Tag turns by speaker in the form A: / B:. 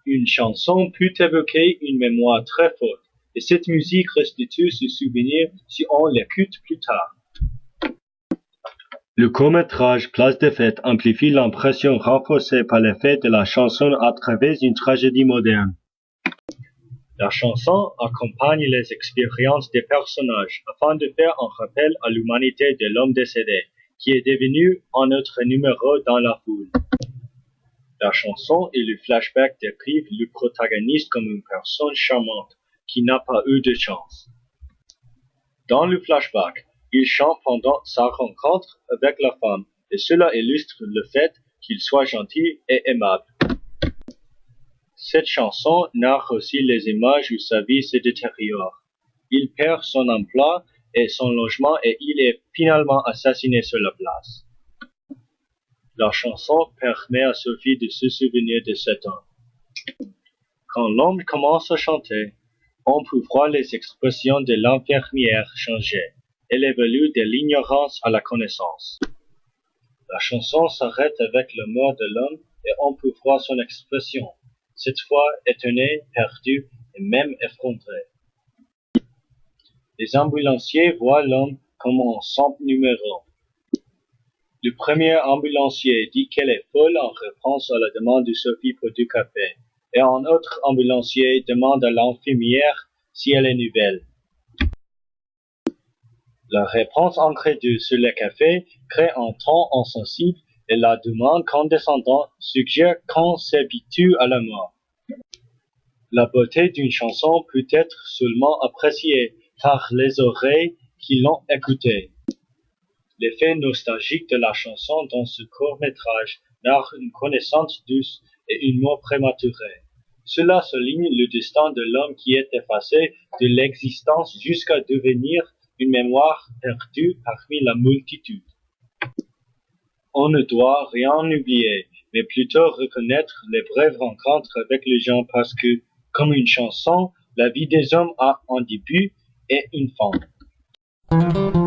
A: Une chanson peut évoquer une mémoire très forte, et cette musique restitue ce souvenir si on l'écoute plus tard. Le court-métrage Place des Fêtes amplifie l'impression renforcée par l'effet de la chanson à travers une tragédie moderne. La chanson accompagne les expériences des personnages afin de faire un rappel à l'humanité de l'homme décédé, qui est devenu un autre numéro dans la foule. La chanson et le flashback décrivent le protagoniste comme une personne charmante qui n'a pas eu de chance. Dans le flashback, il chante pendant sa rencontre avec la femme, et cela illustre le fait qu'il soit gentil et aimable. Cette chanson narre aussi les images où sa vie se détériore. Il perd son emploi et son logement et il est finalement assassiné sur la place. La chanson permet à Sophie de se souvenir de cet homme. Quand l'homme commence à chanter, on peut voir les expressions de l'infirmière changer. Elle évolue de l'ignorance à la connaissance. La chanson s'arrête avec le mort de l'homme et on peut voir son expression, cette fois étonné, perdu et même effondré. Les ambulanciers voient l'homme comme un simple numéro. Le premier ambulancier dit qu'elle est folle en réponse à la demande de Sophie pour du café, et un autre ambulancier demande à l'infirmière si elle est nouvelle. La réponse incrédule sur le café crée un ton insensible et la demande condescendante suggère qu'on s'habitue à la mort. La beauté d'une chanson peut être seulement appréciée par les oreilles qui l'ont écoutée. L'effet nostalgique de la chanson dans ce court-métrage narre une connaissance douce et une mort prématurée. Cela souligne le destin de l'homme qui est effacé de l'existence jusqu'à devenir une mémoire perdue parmi la multitude. On ne doit rien oublier, mais plutôt reconnaître les brèves rencontres avec les gens parce que, comme une chanson, la vie des hommes a un début et une fin.